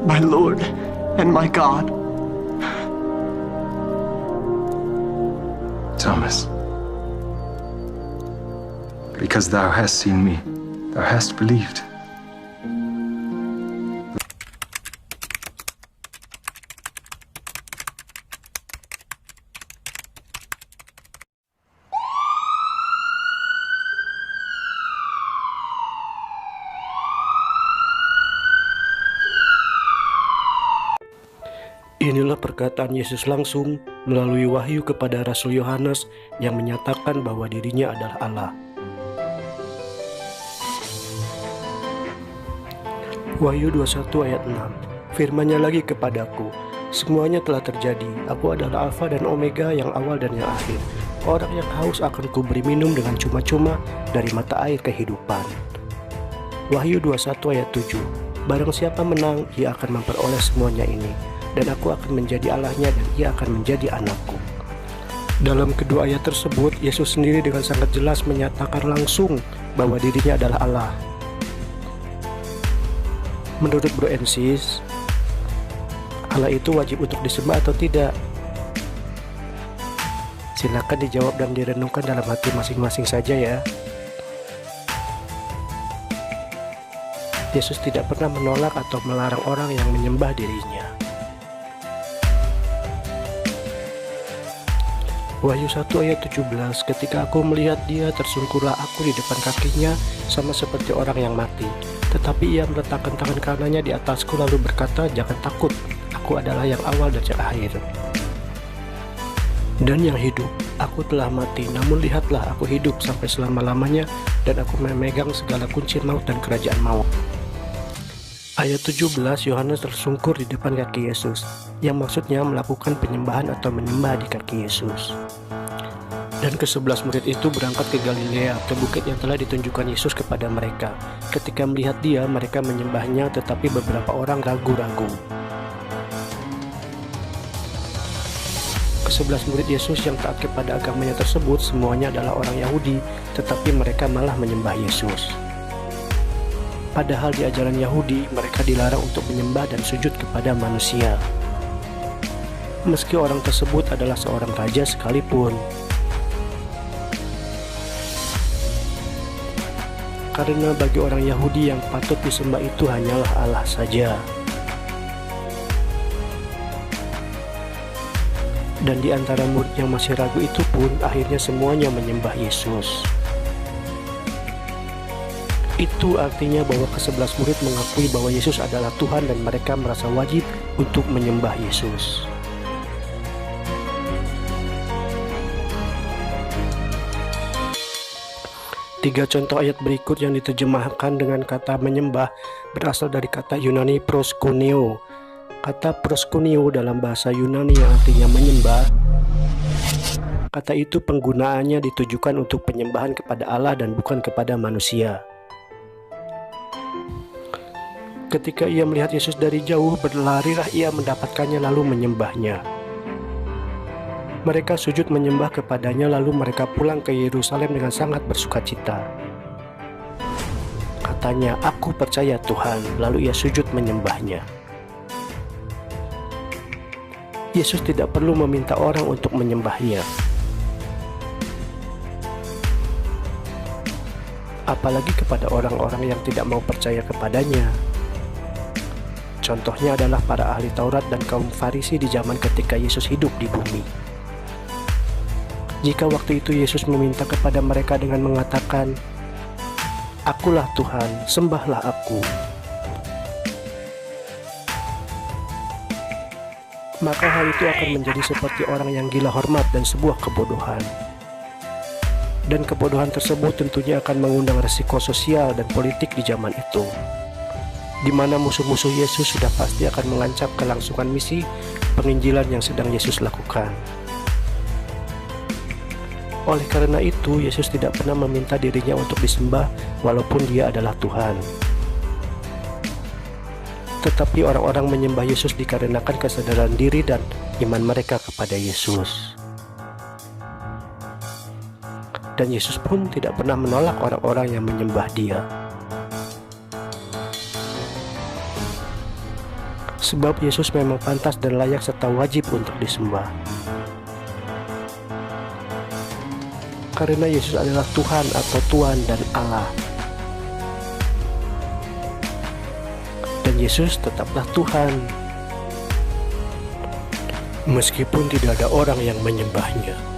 my Lord and my God. Thomas, because thou hast seen me, thou hast believed. Inilah perkataan Yesus langsung melalui wahyu kepada Rasul Yohanes yang menyatakan bahwa dirinya adalah Allah. Wahyu 21 ayat 6. Firman-Nya lagi kepadaku, semuanya telah terjadi. Aku adalah Alfa dan Omega, yang awal dan yang akhir. Orang yang haus akan kuberi minum dengan cuma-cuma dari mata air kehidupan. Wahyu 21 ayat 7. Barang siapa menang, ia akan memperoleh semuanya ini, dan aku akan menjadi Allahnya dan ia akan menjadi anakku. Dalam kedua ayat tersebut, Yesus sendiri dengan sangat jelas menyatakan langsung bahwa dirinya adalah Allah. Menurut Bro and Sis, Allah itu wajib untuk disembah atau tidak? Silakan dijawab dan direnungkan dalam hati masing-masing saja ya. Yesus tidak pernah menolak atau melarang orang yang menyembah dirinya. Wahyu 1 ayat 17, ketika aku melihat dia, tersungkurlah aku di depan kakinya sama seperti orang yang mati. Tetapi ia meletakkan tangan kanannya di atasku lalu berkata, jangan takut, aku adalah yang awal dan yang akhir, dan yang hidup. Aku telah mati, namun lihatlah aku hidup sampai selama-lamanya, dan aku memegang segala kunci maut dan kerajaan maut. Ayat 17, Yohanes tersungkur di depan kaki Yesus, yang maksudnya melakukan penyembahan atau menyembah di kaki Yesus. Dan ke-11 murid itu berangkat ke Galilea, ke bukit yang telah ditunjukkan Yesus kepada mereka. Ketika melihat dia, mereka menyembahnya, tetapi beberapa orang ragu-ragu. Ke-11 murid Yesus yang taat kepada agamanya tersebut semuanya adalah orang Yahudi, tetapi mereka malah menyembah Yesus. Padahal di ajaran Yahudi, mereka dilarang untuk menyembah dan sujud kepada manusia, meski orang tersebut adalah seorang raja sekalipun. Karena bagi orang Yahudi yang patut disembah itu hanyalah Allah saja. Dan di antara murid yang masih ragu itu pun, akhirnya semuanya menyembah Yesus. Itu artinya bahwa ke-11 murid mengakui bahwa Yesus adalah Tuhan dan mereka merasa wajib untuk menyembah Yesus. Tiga contoh ayat berikut yang diterjemahkan dengan kata menyembah berasal dari kata Yunani proskuneo. Kata proskuneo dalam bahasa Yunani yang artinya menyembah. Kata itu penggunaannya ditujukan untuk penyembahan kepada Allah dan bukan kepada manusia. Ketika ia melihat Yesus dari jauh, berlarilah ia mendapatkannya lalu menyembahnya. Mereka sujud menyembah kepadanya, lalu mereka pulang ke Yerusalem dengan sangat bersukacita. Katanya, aku percaya Tuhan, lalu ia sujud menyembahnya. Yesus tidak perlu meminta orang untuk menyembahnya. Apalagi kepada orang-orang yang tidak mau percaya kepadanya. Contohnya adalah para ahli Taurat dan kaum Farisi di zaman ketika Yesus hidup di bumi. Jika waktu itu Yesus meminta kepada mereka dengan mengatakan, "Akulah Tuhan, sembahlah aku," maka hal itu akan menjadi seperti orang yang gila hormat dan sebuah kebodohan. Dan kebodohan tersebut tentunya akan mengundang resiko sosial dan politik di zaman itu, di mana musuh-musuh Yesus sudah pasti akan mengancam kelangsungan misi penginjilan yang sedang Yesus lakukan. Oleh karena itu, Yesus tidak pernah meminta dirinya untuk disembah walaupun dia adalah Tuhan. Tetapi orang-orang menyembah Yesus dikarenakan kesadaran diri dan iman mereka kepada Yesus. Dan Yesus pun tidak pernah menolak orang-orang yang menyembah dia. sebab Yesus memang pantas dan layak serta wajib untuk disembah. Karena Yesus adalah Tuhan atau Tuan dan Allah. Dan Yesus tetaplah Tuhan, meskipun tidak ada orang yang menyembahnya.